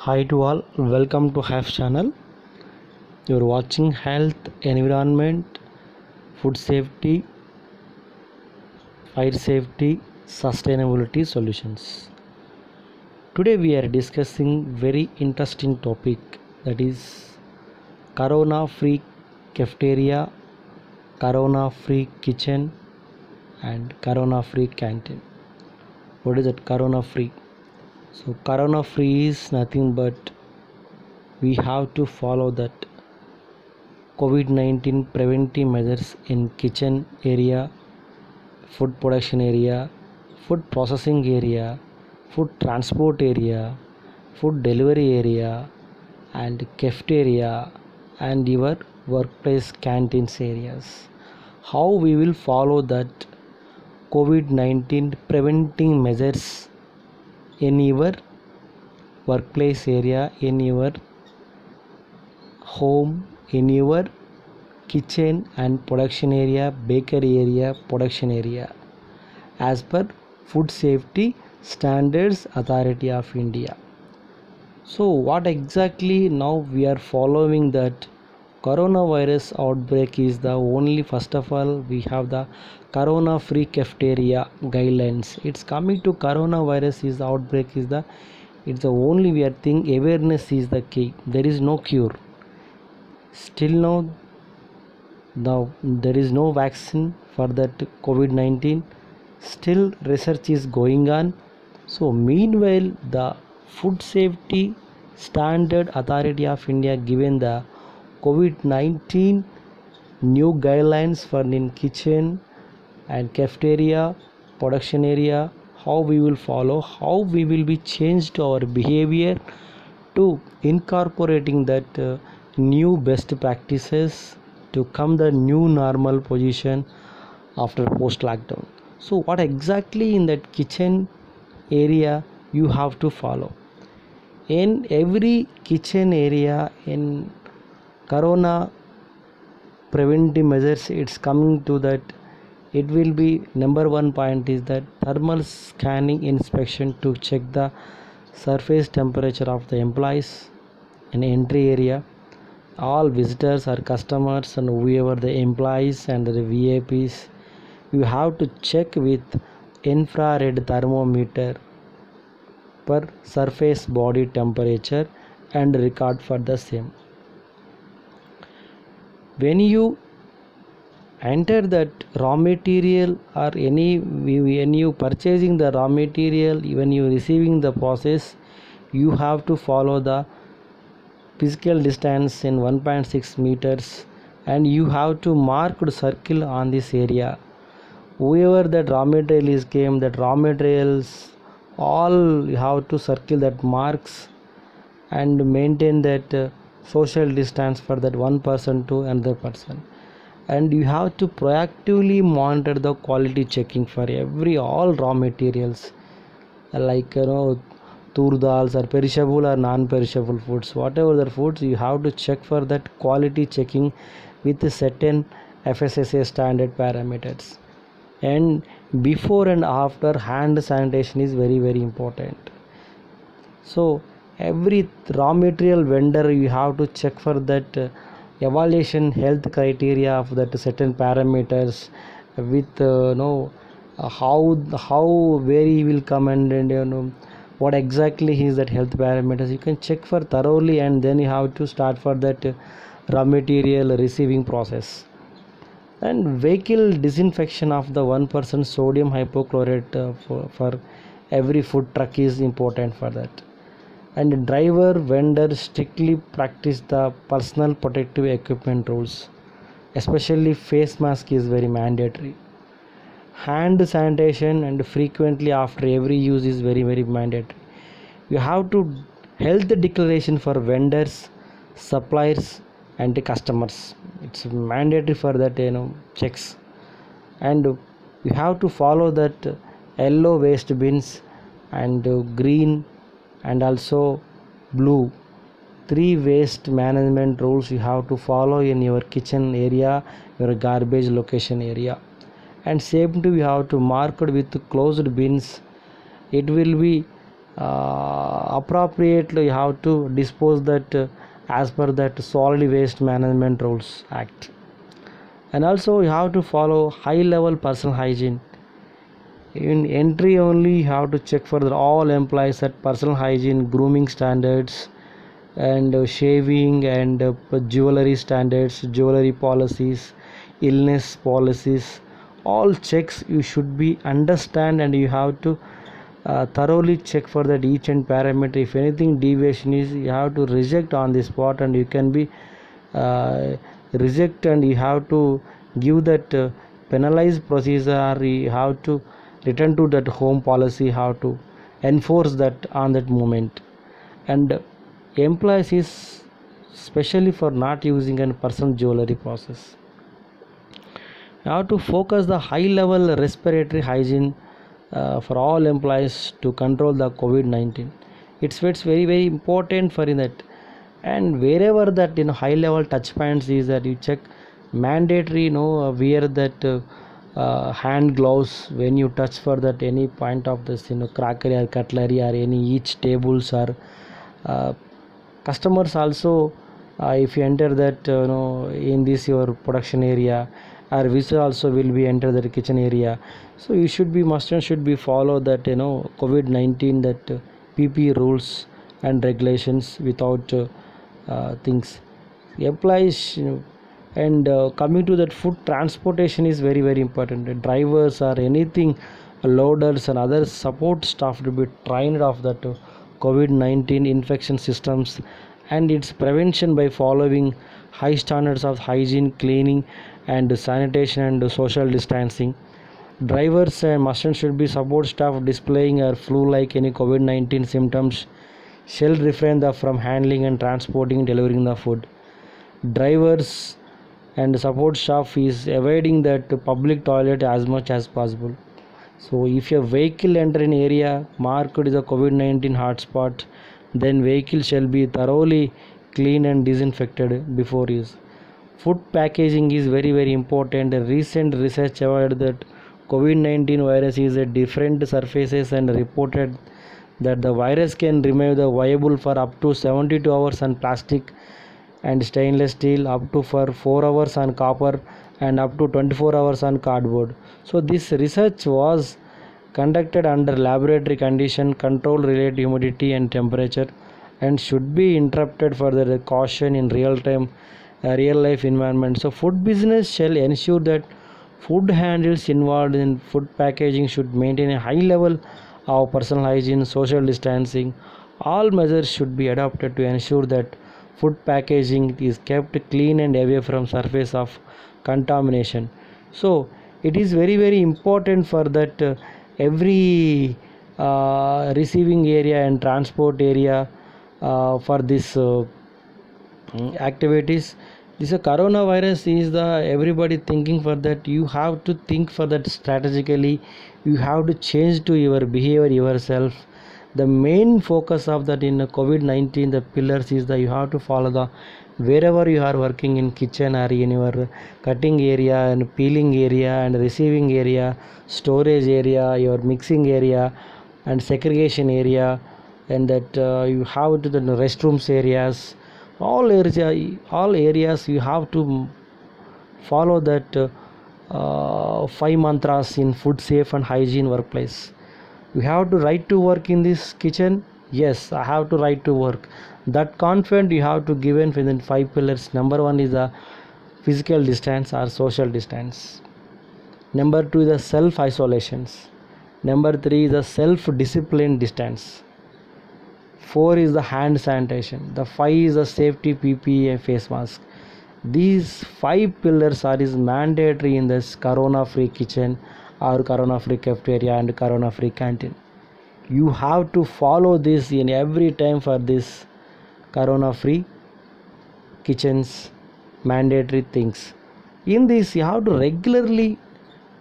Hi to all, welcome to Have channel. You're watching health, environment, food safety, fire safety, sustainability solutions. Today we are discussing very interesting topic, that is corona free cafeteria, corona free kitchen and corona free canteen. What is that corona free? So corona free is nothing but we have to follow that COVID-19 preventive measures in kitchen area, food production area, food processing area, food transport area, food delivery area, and cafeteria, and your workplace canteens areas. How we will follow that COVID-19 preventing measures in your workplace area, in your home, in your kitchen and production area, bakery area, production area, as per Food Safety Standards Authority of India. So what exactly now we are following that coronavirus outbreak is the only, first of all we have the corona free cafeteria guidelines. It's coming to coronavirus is the outbreak is the, it's the only we are thinking awareness is the key. There is no cure still now. Now there is no vaccine for that COVID-19. Still research is going on. So meanwhile the Food Safety Standard Authority of India given the COVID-19 new guidelines for in kitchen and cafeteria, production area, how we will follow, how we will be changed our behavior to incorporating that new best practices to come the new normal position after post lockdown. So what exactly in that kitchen area you have to follow? In every kitchen area in corona preventive measures, it's coming to that it will be number one point is that thermal scanning inspection to check the surface temperature of the employees in entry area. All visitors or customers and whoever the employees and the VIPs, you have to check with infrared thermometer per surface body temperature and record for the same. When you enter that raw material or any, when you purchasing the raw material, when you receiving the process, you have to follow the physical distance in 1.6 meters and you have to mark the circle on this area. Whoever that raw material is came, that raw materials all you have to circle that marks and maintain that social distance for that one person to another person. And you have to proactively monitor the quality checking for every all raw materials, like tur dals or perishable or non-perishable foods, whatever the foods, you have to check for that quality checking with certain FSSAI standard parameters. And before and after hand sanitation is very important. So every raw material vendor you have to check for that evaluation health criteria of that certain parameters with how where he will come and what exactly is that health parameters, you can check for thoroughly and then you have to start for that raw material receiving process. And vehicle disinfection of the 1% sodium hypochlorite for every food truck is important for that. And driver vendor strictly practice the personal protective equipment rules, especially face mask is very mandatory. Hand sanitation and frequently after every use is very mandatory. You have to health declaration for vendors, suppliers and the customers, it's mandatory for that checks. And you have to follow that yellow waste bins and green and also blue, three waste management rules you have to follow in your kitchen area, your garbage location area. And same too you have to mark it with closed bins. It will be appropriately you have to dispose that as per that solid waste management rules act. And also you have to follow high level personal hygiene. In entry only you have to check for the all employees at personal hygiene, grooming standards, and shaving and jewelry standards, jewelry policies, illness policies. All checks you should be understand, and you have to thoroughly check for that each and parameter. If anything deviation is, you have to reject on the spot, and you can be reject, and you have to give that penalized procedure, or you have to return to that home policy, how to enforce that on that moment. And employees is especially for not using a personal jewelry process. You have to focus the high level respiratory hygiene for all employees to control the COVID-19. It's very important for in that. And wherever that high level touch points is, that you check mandatory wear that hand gloves when you touch for that any point of this crockery or cutlery or any each tables or uh, customers also. If you enter that in this your production area, or visitor also will be enter the kitchen area, so you should be must and should be follow that COVID-19 that PP rules and regulations without things employees. And coming to that food transportation is very important. The drivers or anything loaders and other support staff to be trained of that COVID-19 infection systems and its prevention by following high standards of hygiene, cleaning and sanitation and social distancing. Drivers and must and should be support staff displaying or flu like any COVID-19 symptoms shall refrain from handling and transporting delivering the food. Drivers and support staff is avoiding that public toilet as much as possible. So if your vehicle enter an area marked as a COVID-19 hotspot, then vehicle shall be thoroughly cleaned and disinfected before use. Food packaging is very important. Recent research showed that COVID-19 virus is at different surfaces and reported that the virus can remain viable for up to 72 hours on plastic and stainless steel, up to for 4 hours on copper, and up to 24 hours on cardboard. So this research was conducted under laboratory condition, control related humidity and temperature, and should be interrupted for the caution in real time real life environment. So food business shall ensure that food handles involved in food packaging should maintain a high level of personal hygiene, social distancing. All measures should be adopted to ensure that food packaging is kept clean and away from surface of contamination. So it is very important for that every receiving area and transport area for this activities. This coronavirus is the everybody thinking for that. You have to think for that strategically. You have to change to your behavior yourself. The main focus of that in COVID-19 the pillars is that you have to follow the wherever you are working in kitchen or in your cutting area and peeling area and receiving area, storage area, your mixing area and segregation area, and that you have to the restrooms areas, all areas you have to follow that 5 mantras in food safe and hygiene workplace. You have to right to work in this kitchen. Yes, I have to right to work. That confident you have to given within 5 pillars. Number 1 is the physical distance or social distance. Number 2 is the self isolations. Number 3 is the self discipline distance. 4 is the hand sanitation. The 5 is the safety PPE and face mask. These 5 pillars are is mandatory in this corona free kitchen or corona free cafeteria and corona free canteen. You have to follow this in every time for this corona free kitchens mandatory things. In this you have to regularly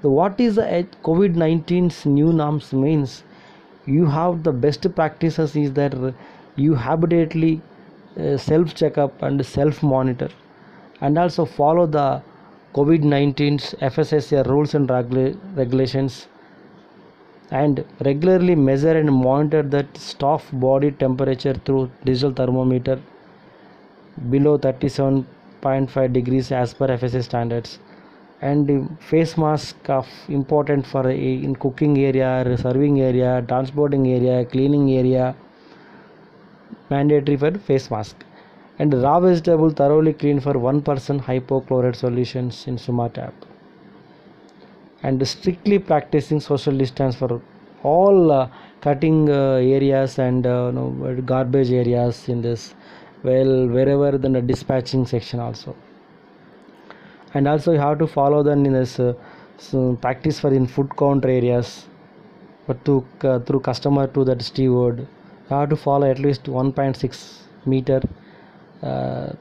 what is the COVID-19's new norms means. You have the best practices is that you habitually self checkup and self monitor, and also follow the COVID-19's FSSA rules and regulations. and regularly measure and monitor that staff body temperature through digital thermometer below 37.5 degrees as per FSA standards. And face mask of important for in cooking area, serving area, transporting area, cleaning area, mandatory for face mask. And raw vegetable thoroughly clean for 1% hypochlorite solutions in Sumatap. And strictly practicing social distance for all cutting areas and garbage areas in this, well, wherever the dispatching section also. And also you have to follow then in this practice for in food counter areas, but to through customer to that steward you have to follow at least 1.6 meter uh,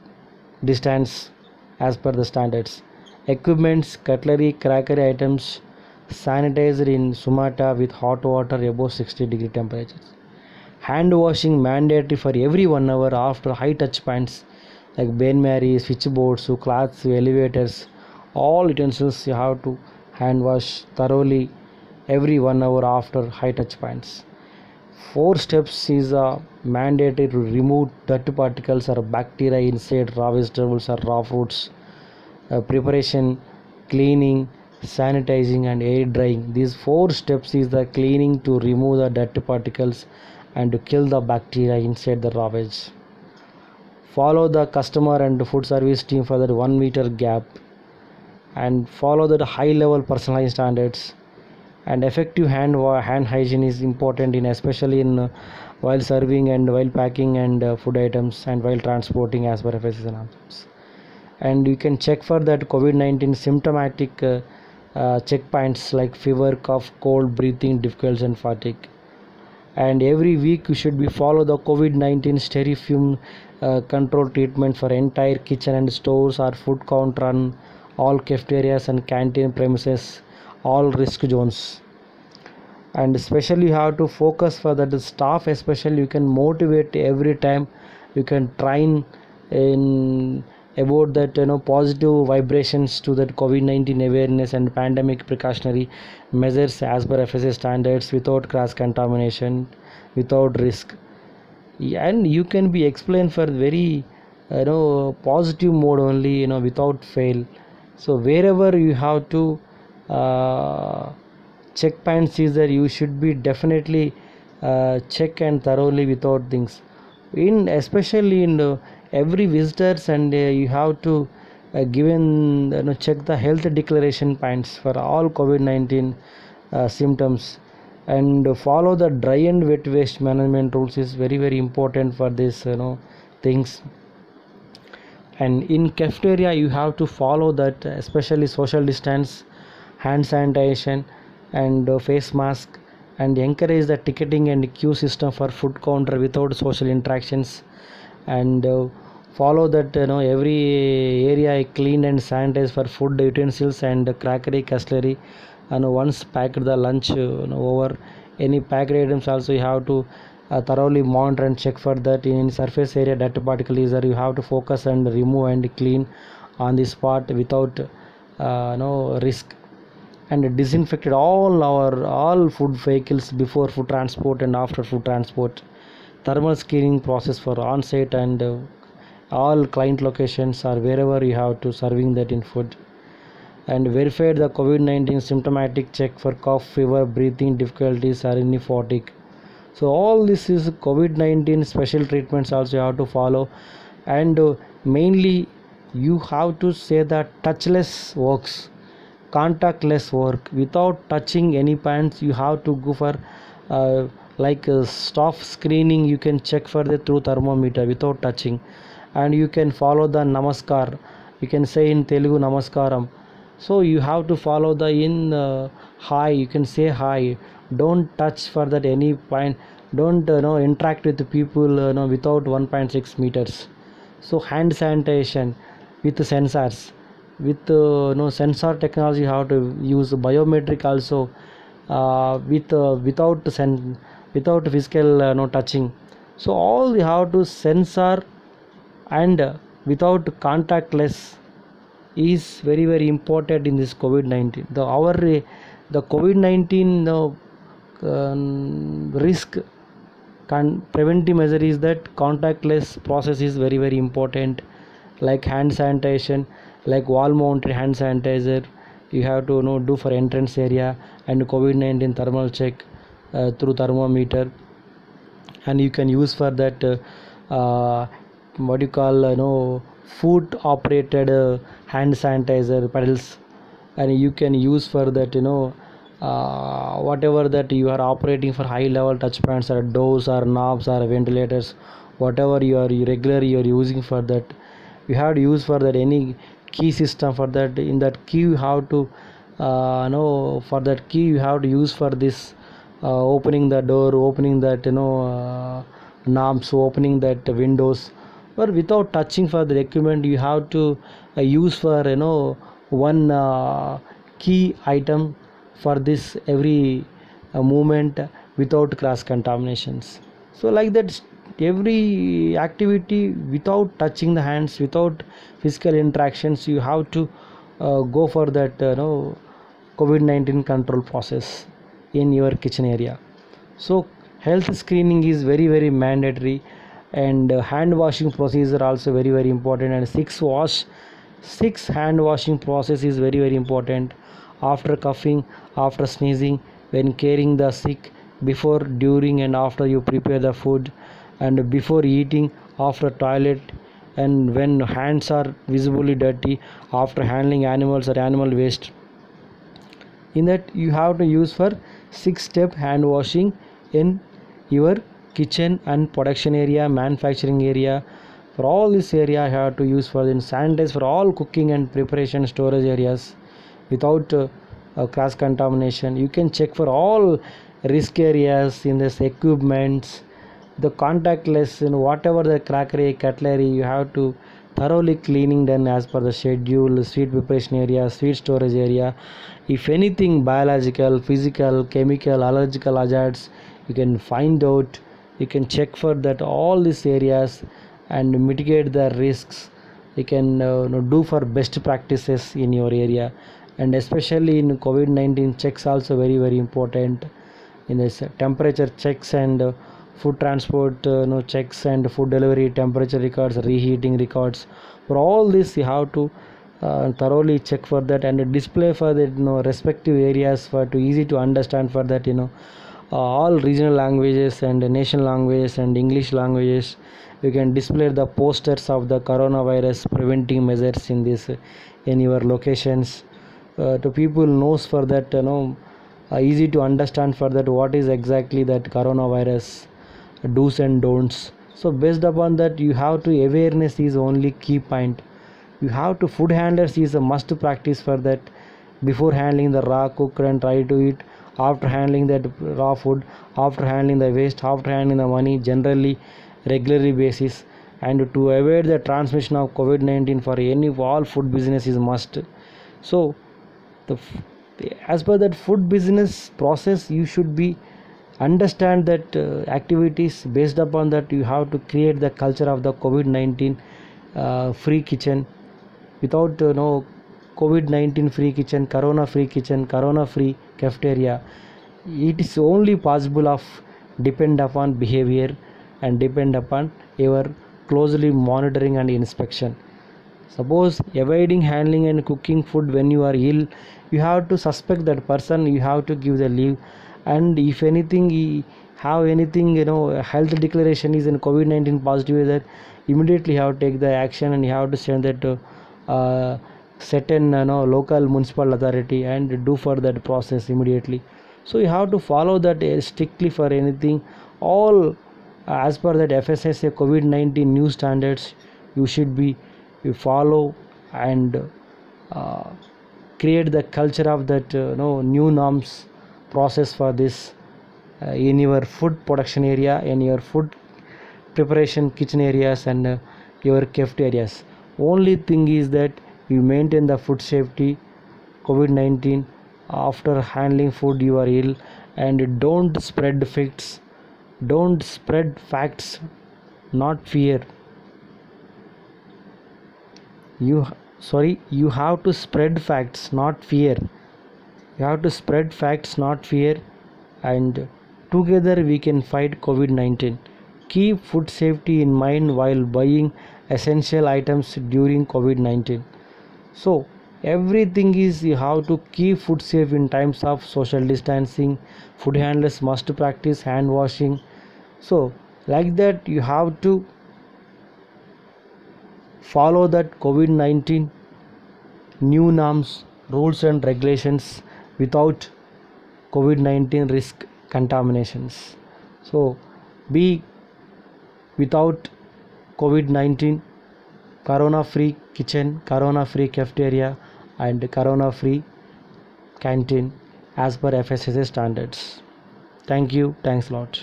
distance as per the standards. Equipments, cutlery, crockery items sanitized in Sumata with hot water above 60-degree temperatures. Hand washing mandatory for every 1 hour after high touch points like bain marie, switchboards, cloths, elevators. All utensils you have to hand wash thoroughly every 1 hour after high touch points. 4 steps is mandatory to remove dirt particles or bacteria inside raw vegetables or raw fruits. Preparation, cleaning, sanitizing and air drying. These 4 steps is the cleaning to remove the dirt particles and to kill the bacteria inside the raw veg. Follow the customer and food service team for that 1 meter gap, and follow the high level personalized standards. And effective hand hygiene is important in especially in while serving and while packing and food items and while transporting as per FSA norms. And you can check for that COVID-19 symptomatic checkpoints like fever, cough, cold, breathing difficulties and fatigue. And every week you should be follow the COVID-19 Sterifume control treatment for entire kitchen and stores or food counter on all cafeterias and canteen premises, all risk zones. And especially you have to focus for that staff, especially you can motivate every time, you can train in about that positive vibrations to that COVID-19 awareness and pandemic precautionary measures as per FSA standards without cross contamination, without risk. And you can be explained for very positive mode only, without fail. So wherever you have to check points is there, you should be definitely check and thoroughly without things in especially in every visitors. And you have to given check the health declaration points for all COVID-19 symptoms, and follow the dry and wet waste management rules is very very important for this things. And in cafeteria you have to follow that especially social distance, hand sanitation and face mask, and encourage the ticketing and queue system for food counter without social interactions. And follow that every area cleaned and sanitized for food utensils and crockery, cutlery. And once packed the lunch over any packed items also you have to thoroughly monitor and check for that in surface area dirt particle is there, you have to focus and remove and clean on the spot without no risk. And disinfected all food vehicles before food transport and after food transport. Thermal screening process for on-site and all client locations or wherever you have to serving that in food. And verified the COVID-19 symptomatic check for cough, fever, breathing difficulties or any fatigue. So all this is COVID-19 special treatments also you have to follow. And mainly you have to say that touchless works, contactless work without touching any points. You have to go for staff screening, you can check for the through thermometer without touching. And you can follow the namaskar, you can say in Telugu namaskaram. So you have to follow the in hi, you can say hi, don't touch for that any point, don't interact with the people without 1.6 meters. So hand sanitation with sensors, with sensor technology you have to use biometric also without physical touching. So all you have to sensor and without contactless is very very important in this COVID-19. The COVID-19 risk preventive measure is that contactless process is very very important, like hand sanitation, like wall mounted hand sanitizer you have to do for entrance area, and COVID-19 thermal check through thermometer. And you can use for that what you call foot operated hand sanitizer pedals, and you can use for that whatever that you are operating for high level touch points or doors or knobs or ventilators, whatever you are regularly you are using for that, you have to use for that any key system for that. In that key you have to for that key you have to use for this opening the door, opening that knobs, opening that windows, or without touching for the equipment you have to use for one key item for this every movement without cross contaminations. So like that every activity without touching the hands, without physical interactions, you have to go for that COVID-19 control process in your kitchen area. So health screening is very very mandatory, and hand washing procedure also very very important, and six hand washing process is very very important. After coughing, after sneezing, when caring the sick, before, during and after you prepare the food, and before eating, after toilet, and when hands are visibly dirty, after handling animals or animal waste. In that you have to use for 6-step hand washing in your kitchen and production area, manufacturing area. For all this area you have to use for then sanitize for all cooking and preparation storage areas without cross contamination. You can check for all risk areas in this equipments, the contactless, whatever the crockery, cutlery, you have to thoroughly cleaning done as per the schedule. Sweet preparation area, sweet storage area, if anything biological, physical, chemical, allergical hazards you can find out, you can check for that all these areas and mitigate the risks. You can do for best practices in your area. And especially in COVID-19 checks also very very important, in this temperature checks and food transport checks and food delivery temperature records, reheating records. For all this you have to thoroughly check for that and display for the respective areas for to easy to understand for that all regional languages and national languages and English languages. You can display the posters of the coronavirus preventing measures in this in your locations to people knows for that easy to understand for that what is exactly that coronavirus do's and don'ts. So based upon that you have to awareness is only key point. You have to food handlers is a must practice for that, before handling the raw cooked and try to eat, after handling that raw food, after handling the waste, after handling the money, generally regularly basis. And to avoid the transmission of COVID-19 for any all food business is must. So the as per that food business process you should be understand that activities. Based upon that you have to create the culture of the COVID-19 free kitchen. Without COVID-19 free kitchen, corona free kitchen, corona free cafeteria, it is only possible of depend upon behavior and depend upon your closely monitoring and inspection. Suppose avoiding handling and cooking food when you are ill, you have to suspect that person, you have to give the leave. And if anything have anything health declaration is in COVID-19 positive, that immediately you have to take the action and you have to send that to certain local municipal authority and do for that process immediately. So you have to follow that strictly for anything all as per that FSSA COVID-19 new standards. You should be you follow and create the culture of that new norms process for this in your food production area, in your food preparation kitchen areas and your cafeterias. Only thing is that you maintain the food safety. COVID-19 after handling food you are ill, and don't spread facts, don't spread facts, not fear. You have to spread facts not fear. You have to spread facts not fear. and together we can fight COVID-19. Keep food safety in mind while buying essential items during COVID-19. So everything is you have to keep food safe in times of social distancing. Food handlers must practice hand washing. So like that you have to follow that COVID-19 new norms, rules and regulations without COVID-19 risk contaminations. So be without COVID-19 corona free kitchen, corona free cafeteria and corona free canteen as per FSSA standards. Thank you. Thanks a lot.